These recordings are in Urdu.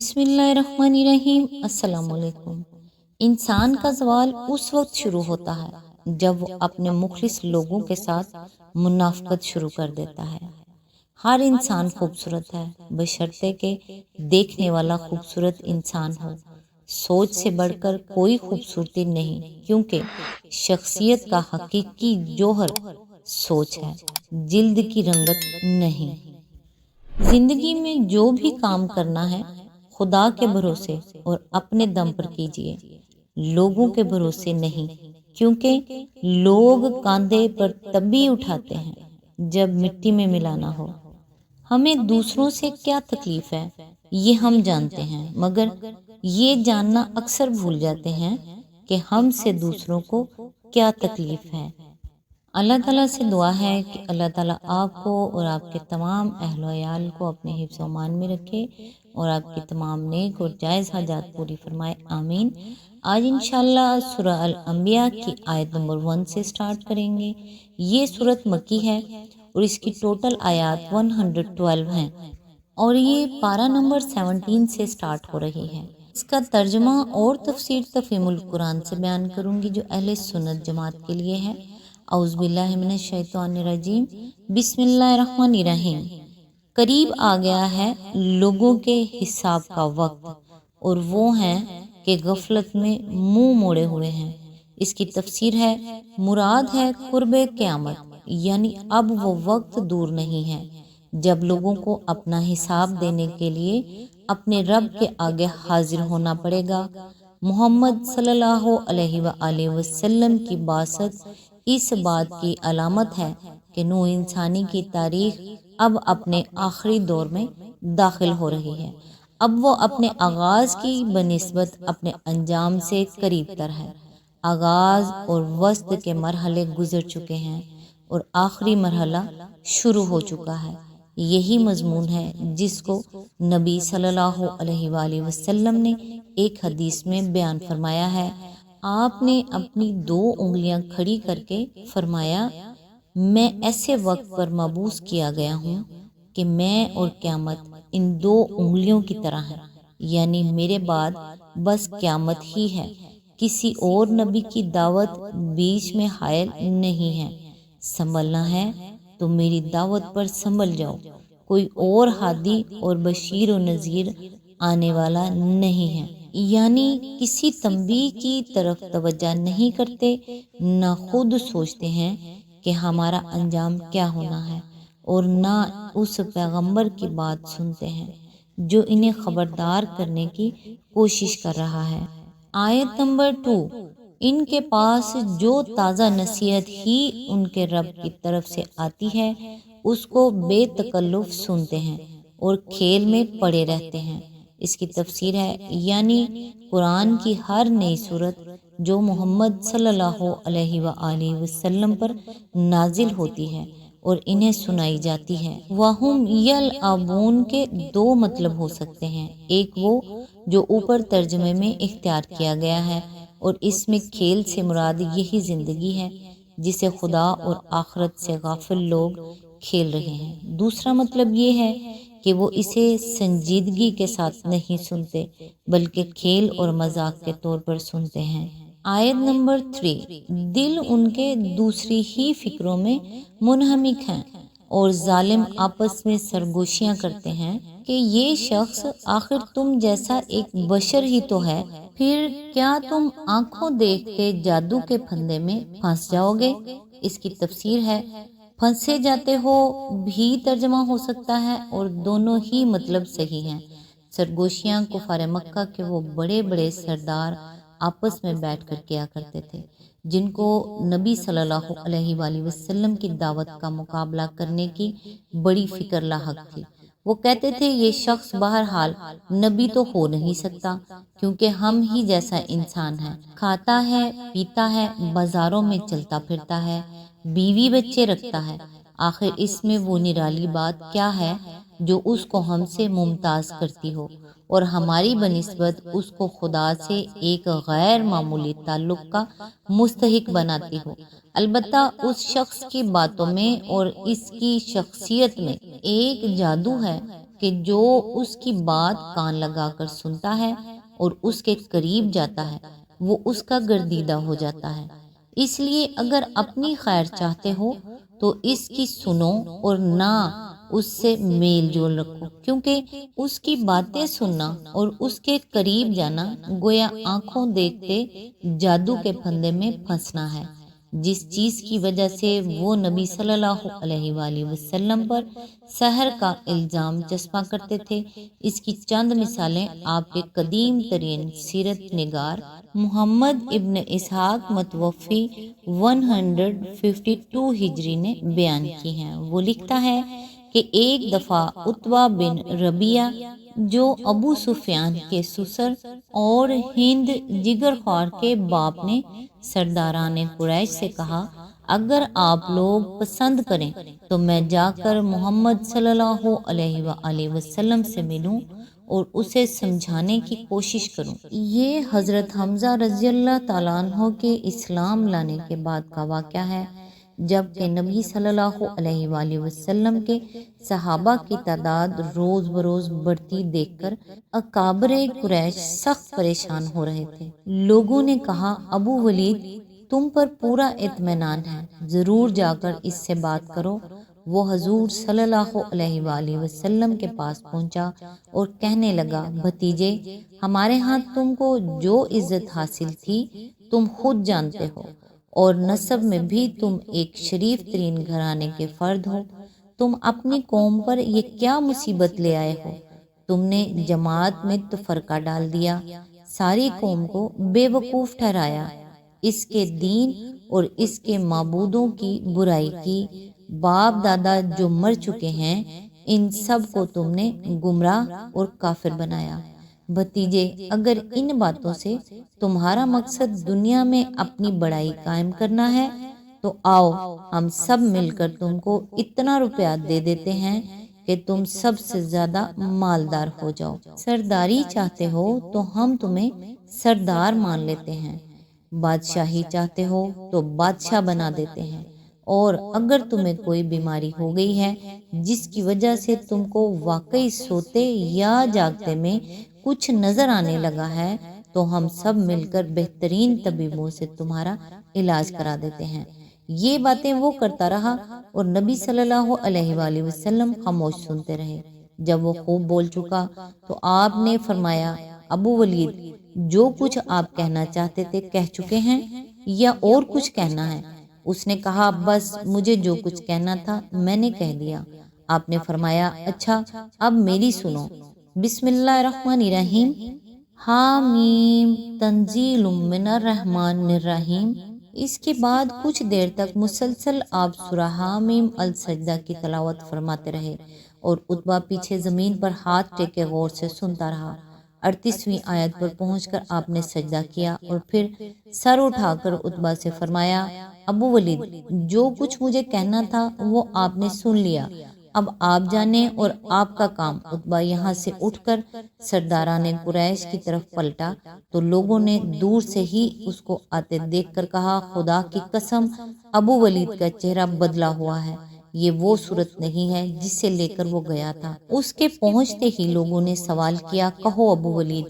بسم اللہ الرحمن الرحیم۔ السلام علیکم۔ انسان کا زوال اس وقت شروع ہوتا ہے جب وہ اپنے مخلص لوگوں کے ساتھ منافقت شروع کر دیتا ہے۔ ہر انسان خوبصورت ہے بشرطے کہ دیکھنے والا خوبصورت انسان ہو۔ سوچ سے بڑھ کر کوئی خوبصورتی نہیں، کیونکہ شخصیت کا حقیقی جوہر سوچ ہے، جلد کی رنگت نہیں۔ زندگی میں جو بھی کام کرنا ہے خدا کے بھروسے اور اپنے دم پر کیجیے، لوگوں کے بھروسے نہیں، کیونکہ لوگ کاندھے پر تبھی اٹھاتے ہیں جب مٹی میں ملانا ہو۔ ہمیں دوسروں سے کیا تکلیف ہے یہ ہم جانتے ہیں، مگر یہ جاننا اکثر بھول جاتے ہیں کہ ہم سے دوسروں کو کیا تکلیف ہے۔ اللہ تعالیٰ سے دعا ہے کہ اللہ تعالیٰ آپ کو اور آپ کے تمام اہل و عیال کو اپنے حفظ و امان میں رکھے اور آپ کی تمام نیک اور جائز حاجات پوری فرمائے، آمین۔ آج انشاءاللہ سورہ الانبیاء کی آیت نمبر 1 سے سٹارٹ کریں گے۔ یہ سورت مکی ہے اور اس کی ٹوٹل آیات 112 ہیں اور یہ پارہ نمبر 17 سے سٹارٹ ہو رہی ہے۔ اس کا ترجمہ اور تفسیر تفہیم القرآن سے بیان کروں گی جو اہل سنت جماعت کے لیے ہے۔ اعوذ باللہ من الشیطان الرجیم، بسم اللہ الرحمن الرحیم۔ قریب آ گیا ہے لوگوں کے حساب کا وقت اور وہ ہیں کہ غفلت میں منہ موڑے ہوئے ہیں۔ اس کی تفسیر ہے، مراد ہے قرب قیامت، یعنی اب وہ وقت دور نہیں ہے جب لوگوں کو اپنا حساب دینے کے لیے اپنے رب کے آگے حاضر ہونا پڑے گا۔ محمد صلی اللہ علیہ وآلہ وسلم کی بعثت اس بات کی علامت ہے کہ نوع انسانی کی تاریخ اب اپنے آخری دور میں داخل ہو رہی ہے۔ اب وہ اپنے آغاز کی بنسبت اپنے انجام سے قریب تر ہے۔ آغاز اور وسط کے مرحلے گزر چکے ہیں اور آخری مرحلہ شروع ہو چکا ہے۔ یہی مضمون ہے جس کو نبی صلی اللہ علیہ وآلہ وسلم نے ایک حدیث میں بیان فرمایا ہے۔ آپ نے اپنی 2 انگلیاں کھڑی کر کے فرمایا، میں ایسے وقت پر مبعوث کیا گیا ہوں کہ میں اور قیامت ان 2 انگلیوں کی طرح ہے، یعنی میرے بعد بس قیامت ہی ہے، کسی اور نبی کی دعوت بیچ میں حائل نہیں ہے۔ سنبھلنا ہے تو میری دعوت پر سنبھل جاؤ، کوئی اور ہادی اور بشیر و نذیر آنے والا نہیں ہے، یعنی کسی تنبیہ کی طرف توجہ نہیں کرتے، نہ خود سوچتے ہیں کہ ہمارا انجام کیا ہونا ہے، اور نہ اس پیغمبر کی بات سنتے ہیں جو انہیں خبردار کرنے کی کوشش کر رہا ہے۔ آیت نمبر 2، ان کے پاس جو تازہ نصیحت ہی ان کے رب کی طرف سے آتی ہے اس کو بے تکلف سنتے ہیں اور کھیل میں پڑے رہتے ہیں۔ اس کی تفسیر ہے، یعنی قرآن کی ہر نئی صورت جو محمد صلی اللہ علیہ وآلہ وسلم پر نازل ہوتی ہے اور انہیں سنائی جاتی ہے۔ وَهُمْ يَلْعَبُونَ کے 2 مطلب ہو سکتے ہیں، ایک وہ جو اوپر ترجمے میں اختیار کیا گیا ہے اور اس میں کھیل سے مراد یہی زندگی ہے جسے خدا اور آخرت سے غافل لوگ کھیل رہے ہیں۔ دوسرا مطلب یہ ہے کہ وہ اسے سنجیدگی کے ساتھ نہیں سنتے بلکہ کھیل اور مذاق کے طور پر سنتے ہیں۔ آیت نمبر 3، دل ان کے دوسری ہی فکروں میں منہمک ہیں اور ظالم آپس میں سرگوشیاں کرتے ہیں کہ یہ شخص آخر تم جیسا ایک بشر ہی تو ہے، پھر کیا تم آنکھوں دیکھ کے جادو کے پھندے میں پھنس جاؤ گے۔ اس کی تفسیر ہے، پھنسے جاتے ہو بھی ترجمہ ہو سکتا ہے اور دونوں ہی مطلب صحیح ہیں۔ سرگوشیاں کفار مکہ کے وہ بڑے بڑے سردار آپس میں بیٹھ کر کیا کرتے تھے جن کو نبی صلی اللہ علیہ وآلہ وسلم کی دعوت کا مقابلہ کرنے کی بڑی فکر لاحق تھی۔ وہ کہتے تھے یہ شخص بہرحال نبی تو ہو نہیں سکتا کیونکہ ہم ہی جیسا انسان ہے، کھاتا ہے پیتا ہے، بازاروں میں چلتا پھرتا ہے، بیوی بچے رکھتا ہے، آخر اس میں وہ نرالی بات کیا ہے جو اس کو ہم سے ممتاز کرتی ہو اور ہماری بنسبت اس کو خدا سے ایک غیر معمولی تعلق کا مستحق بناتی ہو۔ البتہ اس شخص کی باتوں میں اور اس کی شخصیت میں ایک جادو ہے کہ جو اس کی بات کان لگا کر سنتا ہے اور اس کے قریب جاتا ہے وہ اس کا گردیدہ ہو جاتا ہے۔ اس لیے اگر اپنی خیر چاہتے ہو تو اس کی سنو اور نہ اس سے میل جول رکھو، کیونکہ اس کی باتیں سننا اور اس کے قریب جانا گویا آنکھوں دیکھتے جادو کے پھندے میں پھنسنا ہے، جس چیز کی وجہ سے وہ نبی صلی اللہ علیہ وآلہ وسلم پر سحر کا الزام چسپاں کرتے تھے۔ اس کی چند مثالیں آپ کے قدیم ترین سیرت نگار محمد ابن اسحاق متوفی 152 ہجری نے بیان کی ہیں۔ وہ لکھتا ہے کہ ایک دفعہ عتبہ بن ربیعہ جو ابو سفیان کے سسر اور ہند جگر خوار کے باپ نے سرداران قریش سے کہا، اگر آپ لوگ پسند کریں تو میں جا کر محمد صلی اللہ علیہ وآلہ وسلم سے ملوں اور اسے سمجھانے کی کوشش کروں۔ یہ حضرت حمزہ رضی اللہ تعالیٰ عنہ کے اسلام لانے کے بعد کا واقعہ ہے، جب کہ نبی صلی اللہ علیہ وآلہ وسلم کے صحابہ کی تعداد روز بروز بڑھتی دیکھ کر اکابر قریش سخت پریشان ہو رہے تھے۔ لوگوں نے کہا، ابو ولید تم پر پورا اطمینان ہے، ضرور جا کر اس سے بات کرو۔ وہ حضور صلی اللہ علیہ وآلہ وسلم کے پاس پہنچا اور کہنے لگا، بھتیجے ہمارے ہاں تم کو جو عزت حاصل تھی تم خود جانتے ہو، اور نسب میں بھی تم ایک شریف ترین گھرانے کے فرد ہو۔ تم اپنی قوم پر یہ کیا مصیبت لے آئے ہو؟ تم نے جماعت میں تفرقہ ڈال دیا، ساری قوم کو بے وقوف ٹھہرایا، اس کے دین اور اس کے معبودوں کی برائی کی، باپ دادا جو مر چکے ہیں ان سب کو تم نے گمراہ اور کافر بنایا۔ بھتیجے اگر ان باتوں سے تمہارا مقصد دنیا میں اپنی بڑائی قائم کرنا ہے تو آؤ ہم سب مل کر تم کو اتنا روپیہ دے دیتے ہیں کہ تم سب سے زیادہ مالدار ہو جاؤ۔ سرداری چاہتے ہو تو ہم تمہیں سردار مان لیتے ہیں، بادشاہی چاہتے ہو تو بادشاہ بنا دیتے ہیں، اور اگر تمہیں کوئی بیماری ہو گئی ہے جس کی وجہ سے تم کو واقعی سوتے یا جاگتے میں کچھ نظر آنے لگا ہے تو ہم سب مل کر بہترین طبیبوں سے تمہارا علاج کرا دیتے ہیں۔ یہ باتیں وہ کرتا رہا اور نبی صلی اللہ علیہ وآلہ وسلم خاموش سنتے رہے۔ جب وہ خوب بول چکا تو آپ نے فرمایا، ابو ولید جو کچھ آپ کہنا چاہتے تھے کہہ چکے ہیں یا اور کچھ کہنا ہے؟ اس نے کہا، بس مجھے جو کچھ کہنا تھا میں نے کہہ دیا۔ آپ نے فرمایا، اچھا اب میری سنو۔ بسم اللہ الرحمن الرحیم، حامیم تنزیل من الرحمن الرحیم۔ اس کے بعد کچھ دیر تک مسلسل آپ سورہ حامیم السجدہ کی تلاوت فرماتے رہے اور عتبہ پیچھے زمین پر ہاتھ ٹیکے غور سے سنتا رہا۔ 38ویں آیت پر پہنچ کر آپ نے سجدہ کیا اور پھر سر اٹھا کر عتبہ سے فرمایا، ابو ولید جو کچھ مجھے کہنا تھا وہ آپ نے سن لیا، اب آپ جانیں اور آپ کا کام۔ عتبہ یہاں سے اٹھ کر سرداران قریش کی طرف پلٹا تو لوگوں نے دور سے ہی اس کو آتے دیکھ کر کہا، خدا کی قسم ابو ولید کا چہرہ بدلا ہوا ہے، یہ وہ صورت نہیں ہے جس سے لے کر وہ گیا تھا۔ اس کے پہنچتے ہی لوگوں نے سوال کیا، کہو ابو ولید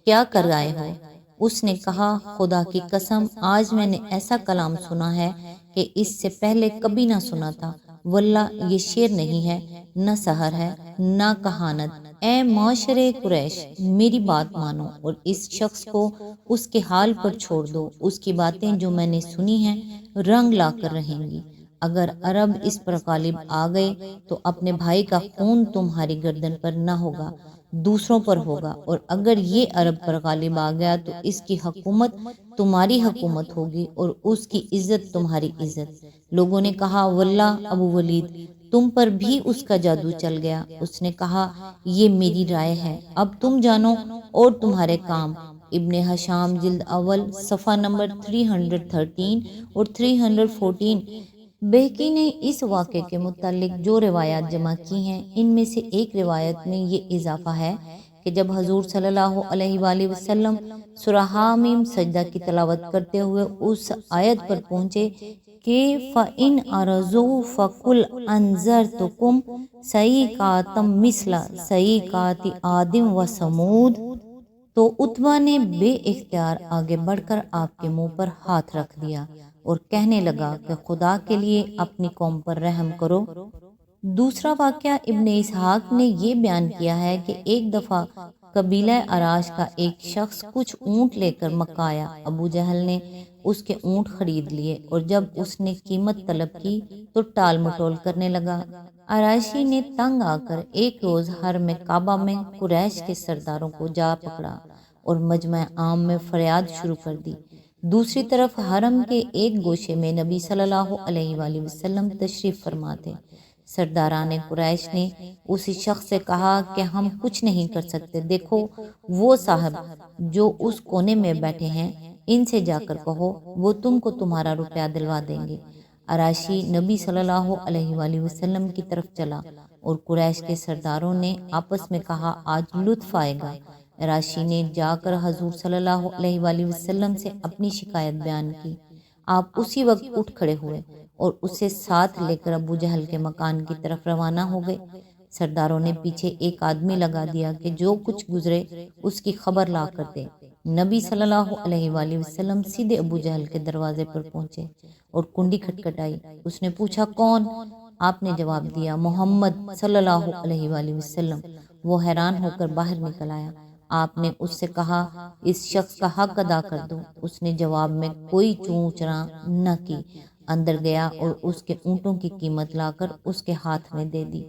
کیا کر آئے ہو؟ اس نے کہا، خدا کی قسم آج میں نے ایسا کلام سنا ہے کہ اس سے پہلے کبھی نہ سنا تھا، واللہ یہ شعر نہیں ہے، نہ سحر ہے، نہ کہانت۔ اے معاشرے قریش میری بات مانو اور اس شخص کو اس کے حال پر چھوڑ دو، اس کی باتیں جو میں نے سنی ہیں رنگ لا کر رہیں گی۔ اگر عرب اس پر غالب آ گئے تو اپنے بھائی کا خون تمہاری گردن پر نہ ہوگا، دوسروں پر ہوگا، اور اگر یہ عرب پر غالب آ گیا تو اس کی حکومت تمہاری حکومت ہوگی اور اس کی عزت تمہاری عزت۔ لوگوں نے کہا، واللہ ابو ولید تم پر بھی اس کا جادو چل گیا۔ اس نے کہا، یہ میری رائے ہے، اب تم جانو اور تمہارے کام۔ ابن ہشام جلد اول صفحہ نمبر 313 اور 314۔ بہقی نے اس واقعے کے متعلق جو روایات جمع کی ہیں ان میں سے ایک روایت میں یہ اضافہ ہے کہ جب حضور صلی اللہ علیہ وآلہ وسلم سورہ حامیم سجدہ کی تلاوت کرتے ہوئے اس آیت پر پہنچے کہ فَإِنْ أَرَزُوا فَقُلْ أَنذَرْتُكُمْ صَيْحَةً مِثْلَ صَيْحَةِ عَادٍ وَثَمُودَ، تو عتبہ نے بے اختیار آگے بڑھ کر آپ کے منہ پر ہاتھ رکھ دیا اور کہنے لگا کہ خدا کے لیے اپنی قوم پر رحم کرو۔ دوسرا واقعہ ابن اسحاق نے یہ بیان کیا ہے کہ ایک دفعہ قبیلہ اراش کا ایک شخص کچھ اونٹ لے کر مکہ آیا۔ ابو جہل نے اس کے اونٹ خرید لیے اور جب اس نے قیمت طلب کی تو ٹال مٹول کرنے لگا۔ اراشی نے تنگ آ کر ایک روز حرم کعبہ میں قریش کے سرداروں کو جا پکڑا اور مجمع عام میں فریاد شروع کر دی۔ دوسری طرف حرم کے ایک گوشے میں نبی صلی اللہ علیہ وآلہ وسلم تشریف فرما تھے۔ سرداران قریش نے اسی شخص سے کہا کہ ہم کچھ نہیں کر سکتے، دیکھو وہ صاحب جو اس کونے میں بیٹھے ہیں، ان سے جا کر کہو، وہ تم کو تمہارا روپیہ دلوا دیں گے۔ اراشی نبی صلی اللہ علیہ وآلہ وسلم کی طرف چلا اور قریش کے سرداروں نے آپس میں کہا آج لطف آئے گا۔ اراشی نے جا کر حضور صلی اللہ علیہ وآلہ وسلم سے اپنی شکایت بیان کی۔ آپ اسی وقت اٹھ کھڑے ہوئے اور اسے ساتھ لے کر ابو جہل کے مکان کی طرف روانہ ہو گئے۔ سرداروں نے پیچھے ایک آدمی لگا دیا کہ جو کچھ گزرے اس کی خبر لا کر دے۔ نبی صلی اللہ علیہ وآلہ وسلم سیدھے ابو جہل کے دروازے پر پہنچے اور کنڈی کھٹکھٹائی۔ اس نے پوچھا کون؟ آپ نے جواب دیا محمد صلی اللہ علیہ وآلہ وسلم۔ وہ حیران ہو کر باہر نکل آیا۔ آپ نے اس سے کہا اس شخص کا حق ادا کر دو۔ اس نے جواب میں کوئی چوں چرا نہ کی، اندر گیا اور اس کے اونٹوں کی قیمت لا کر اس کے ہاتھ میں دے دی۔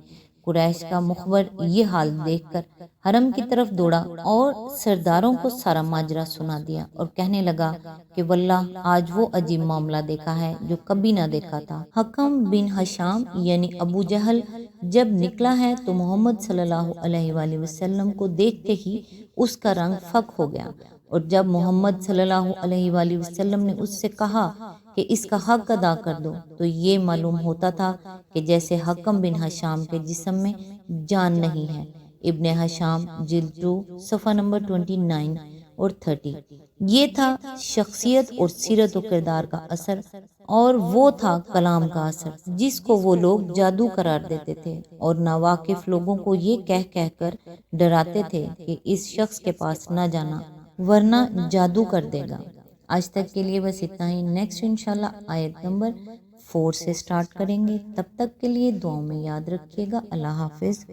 قریش کا مخبر یہ حال دیکھ کر حرم کی طرف دوڑا اور سرداروں کو سارا ماجرا سنا دیا اور کہنے لگا کہ واللہ آج وہ عجیب معاملہ دیکھا ہے جو کبھی نہ دیکھا تھا۔ حکم بن ہشام یعنی ابو جہل جب نکلا ہے تو محمد صلی اللہ علیہ وآلہ وسلم کو دیکھتے ہی اس کا رنگ فک ہو گیا، اور جب محمد صلی اللہ علیہ وآلہ وسلم نے اس سے کہا کہ اس کا حق ادا کر دو تو یہ معلوم ہوتا تھا کہ جیسے حکم بن ہشام کے جسم میں جان نہیں ہے۔ ابن ہشام جلد 2 صفحہ نمبر 29 اور 30۔ یہ تھا شخصیت اور سیرت و کردار کا اثر، اور وہ تھا کلام کا اثر جس کو وہ لوگ جادو قرار دیتے تھے اور ناواقف لوگوں کو یہ کہہ کر ڈراتے تھے کہ اس شخص کے پاس نہ جانا ورنہ جادو کر دے گا۔ آج تک کے لیے بس اتنا ہی۔ نیکسٹ انشاءاللہ آیت نمبر 4 سے سٹارٹ کریں گے۔ تب تک کے لیے دعاؤں میں یاد رکھیے گا۔ اللہ حافظ۔